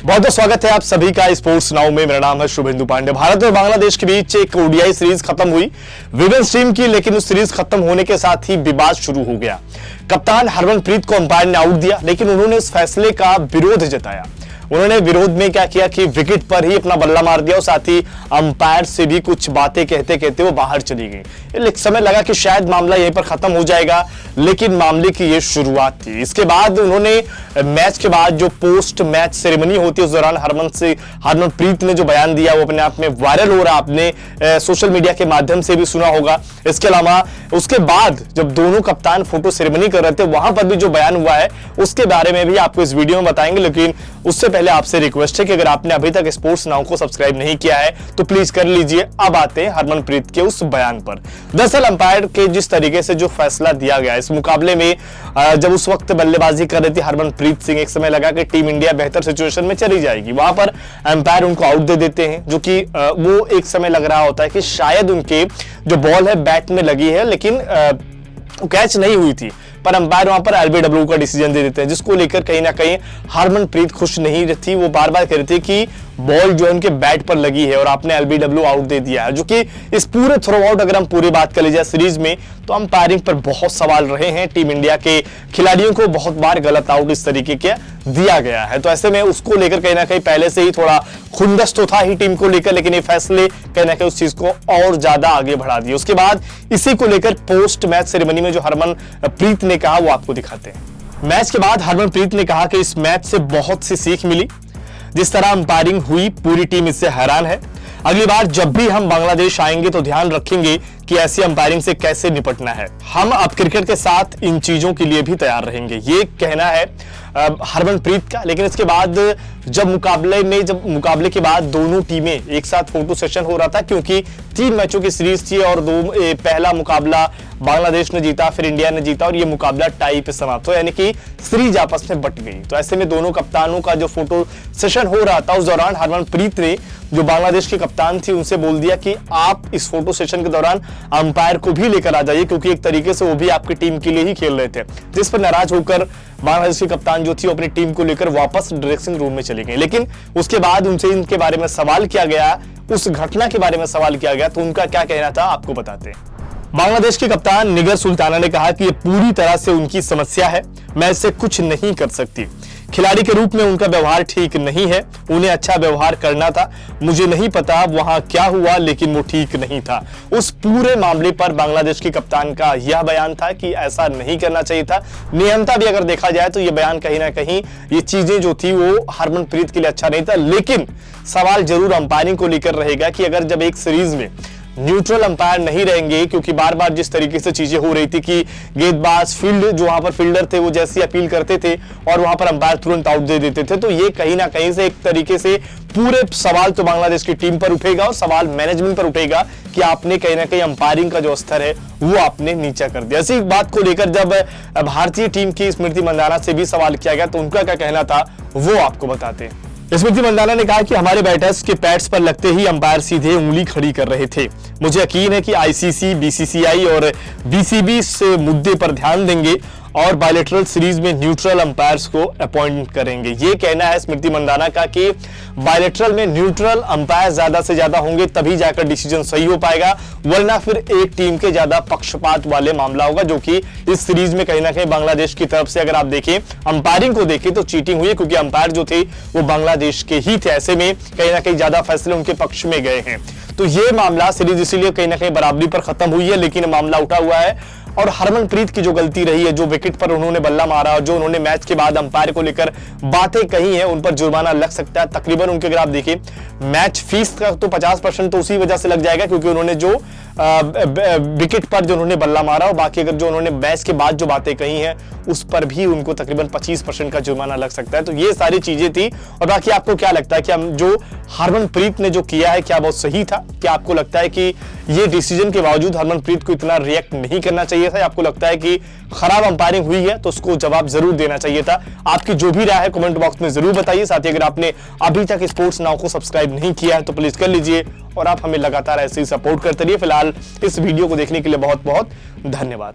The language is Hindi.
बहुत बहुत स्वागत है आप सभी का स्पोर्ट्स नाउ में। मेरा नाम है शुभेंदु पांडे। भारत और बांग्लादेश के बीच एक ओडीआई सीरीज खत्म हुई विमेंस टीम की, लेकिन उस सीरीज खत्म होने के साथ ही विवाद शुरू हो गया। कप्तान हरमनप्रीत को अंपायर ने आउट दिया, लेकिन उन्होंने इस फैसले का विरोध जताया। उन्होंने विरोध में क्या किया कि विकेट पर ही अपना बल्ला मार दिया और साथ ही अंपायर से भी कुछ बातें कहते कहते वो बाहर चली गई। एक समय लगा कि शायद मामला यहीं पर खत्म हो जाएगा, लेकिन मामले की ये शुरुआत थी। इसके बाद उन्होंने मैच के बाद जो पोस्ट मैच सेरेमनी होती है उस दौरान हरमनप्रीत ने जो बयान दिया वो अपने आप में वायरल हो रहा, आपने सोशल मीडिया के माध्यम से भी सुना होगा। इसके अलावा उसके बाद जब दोनों कप्तान फोटो सेरेमनी कर रहे थे वहां पर भी जो बयान हुआ है उसके बारे में भी आपको इस वीडियो में बताएंगे, लेकिन उससे पहले आपसे रिक्वेस्ट है कि अगर आपने अभी तक स्पोर्ट्स नाउ को सब्सक्राइब नहीं किया है तो प्लीज कर लीजिए। अब आते हैं हरमनप्रीत के उस बयान पर। दरअसल अंपायर के जिस तरीके से जो फैसला दिया गया इस मुकाबले में, जब उस वक्त बल्लेबाजी कर रही थी हरमनप्रीत सिंह, एक समय लगा कि टीम इंडिया बेहतर सिचुएशन में चली जाएगी, वहां पर अंपायर उनको आउट दे देते हैं, जो कि वो एक समय लग रहा होता है कि शायद उनके जो बॉल है बैट में लगी है लेकिन कैच नहीं हुई थी, पर अंपायर वहां पर एलबीडब्ल्यू का डिसीजन दे देते हैं, जिसको लेकर कहीं ना कहीं हरमनप्रीत खुश नहीं थी। वो बार बार कह रही थी कि बॉल जो है उनके बैट पर लगी है और आपने एलबीडब्ल्यू आउट दे दिया है, जो कि इस पूरे थ्रो आउट अगर हम पूरी बात कर ली जाए सीरीज में तो अंपायरिंग पर बहुत सवाल रहे हैं। टीम इंडिया के खिलाड़ियों को बहुत बार गलत आउट इस तरीके के दिया गया है, तो ऐसे में उसको लेकर कहीं ना कहीं पहले से ही थोड़ा खुंदस तो था ही टीम को लेकर, लेकिन ये फैसले कहीं ना कहीं उस चीज को और ज्यादा आगे बढ़ा दिया। उसके बाद इसी को लेकर पोस्ट मैच सेरेमनी में जो हरमनप्रीत ने कहा वो आपको दिखाते हैं। मैच के बाद हरमनप्रीत ने कहा कि इस मैच से बहुत सी सीख मिली, जिस तरह अंपायरिंग हुई पूरी टीम इससे हैरान है। अगली बार जब भी हम बांग्लादेश आएंगे तो ध्यान रखेंगे कि ऐसी अंपायरिंग से कैसे निपटना है। हम अब क्रिकेट के साथ इन चीजों के लिए भी तैयार रहेंगे, ये कहना है हरमनप्रीत का। लेकिन इसके बाद जब मुकाबले के बाद दोनों टीमें एक साथ फोटो सेशन हो रहा था, क्योंकि 3 मैचों की सीरीज थी और पहला मुकाबला बांग्लादेश ने जीता, फिर इंडिया ने जीता और ये मुकाबला टाई पे समाप्त हुआ, यानी कि सीरीज आपस में बट गई। तो ऐसे में दोनों कप्तानों का जो फोटो सेशन हो रहा था उस दौरान हरमनप्रीत ने जो बांग्लादेश की कप्तान थी उनसे बोल दिया कि आप इस फोटो सेशन के दौरान अंपायर को भी लेकर आ जाइए, क्योंकि एक तरीके से वो भी आपकी टीम के लिए ही खेल रहे थे। जिस पर नाराज होकर बांग्लादेश की कप्तान जो थी वो अपनी टीम को लेकर वापस ड्रेसिंग रूम में चली गई। लेकिन उसके बाद उनसे इनके बारे में सवाल किया गया, उस घटना के बारे में सवाल किया गया, तो उनका क्या कहना था आपको बताते हैं। बांग्लादेश के कप्तान निगर सुल्ताना ने कहा कि ये पूरी तरह से उनकी समस्या है, मैं इससे कुछ नहीं कर सकती। खिलाड़ी के रूप में उनका व्यवहार ठीक नहीं है, उन्हें अच्छा व्यवहार करना था। मुझे नहीं पता वहां क्या हुआ, लेकिन वो ठीक नहीं था। उस पूरे मामले पर बांग्लादेश के कप्तान का यह बयान था कि ऐसा नहीं करना चाहिए था। नियमता भी अगर देखा जाए तो ये बयान कहीं ना कहीं ये चीजें जो थी वो हरमनप्रीत के लिए अच्छा नहीं था। लेकिन सवाल जरूर अंपायरिंग को लेकर रहेगा कि अगर जब एक सीरीज में न्यूट्रल अंपायर नहीं रहेंगे, क्योंकि बार बार जिस तरीके से चीजें हो रही थी कि गेंदबाज फील्ड जो वहां पर फील्डर थे वो जैसी अपील करते थे और वहां पर अंपायर तुरंत आउट दे देते थे, तो ये कहीं ना कहीं से एक तरीके से पूरे सवाल तो बांग्लादेश की टीम पर उठेगा और सवाल मैनेजमेंट पर उठेगा कि आपने कहीं ना कहीं अंपायरिंग का जो स्तर है वो आपने नीचा कर दिया। इसी बात को लेकर जब भारतीय टीम की स्मृति मंदाना से भी सवाल किया गया तो उनका क्या कहना था वो आपको बताते हैं। स्मृति मंदाना ने कहा कि हमारे बैटर्स के पैड्स पर लगते ही अंपायर सीधे उंगली खड़ी कर रहे थे। मुझे यकीन है कि आईसीसी, बीसीसीआई और बीसीबी इस मुद्दे पर ध्यान देंगे और बायलैटरल सीरीज में न्यूट्रल अंपायर्स को अपॉइंट करेंगे। ये कहना है स्मृति मंदाना का कि बायलैटरल में न्यूट्रल अंपायर ज्यादा से ज्यादा होंगे तभी जाकर डिसीजन सही हो पाएगा, वरना फिर एक टीम के ज्यादा पक्षपात वाले मामला होगा, जो कि इस सीरीज में कहीं ना कहीं बांग्लादेश की तरफ से अगर आप देखें अंपायरिंग को देखें तो चीटिंग हुई है, क्योंकि अंपायर जो थे वो बांग्लादेश के ही थे। ऐसे में कहीं ना कहीं ज्यादा फैसले उनके पक्ष में गए हैं। तो ये मामला सीरीज इसीलिए कहीं ना कहीं बराबरी पर खत्म हुई है, लेकिन मामला उठा हुआ है और हरमनप्रीत की जो गलती रही है, जो विकेट पर उन्होंने बल्ला मारा और जो उन्होंने मैच के बाद अंपायर को लेकर बातें कही हैं, उन पर जुर्माना लग सकता है। तकरीबन उनके अगर आप देखिए मैच फीस का तो 50% तो उसी वजह से लग जाएगा, क्योंकि उन्होंने जो विकेट पर जो उन्होंने बल्ला मारा और बाकी अगर जो उन्होंने मैच के बाद जो बातें कही हैं उस पर भी उनको तकरीबन 25% का जुर्माना लग सकता है। तो ये सारी चीजें थी। और बाकी आपको क्या लगता है कि हम जो हरमनप्रीत ने जो किया है क्या बहुत सही था? क्या आपको लगता है कि ये डिसीजन के बावजूद हरमनप्रीत को इतना रिएक्ट नहीं करना चाहिए था? आपको लगता है कि खराब अंपायरिंग हुई है तो उसको जवाब जरूर देना चाहिए था? आपकी जो भी राय है कमेंट बॉक्स में जरूर बताइए। साथ ही अगर आपने अभी तक स्पोर्ट्स नाउ को सब्सक्राइब नहीं किया है तो प्लीज कर लीजिए और आप हमें लगातार ऐसे ही सपोर्ट करते रहिए। फिलहाल इस वीडियो को देखने के लिए बहुत बहुत धन्यवाद।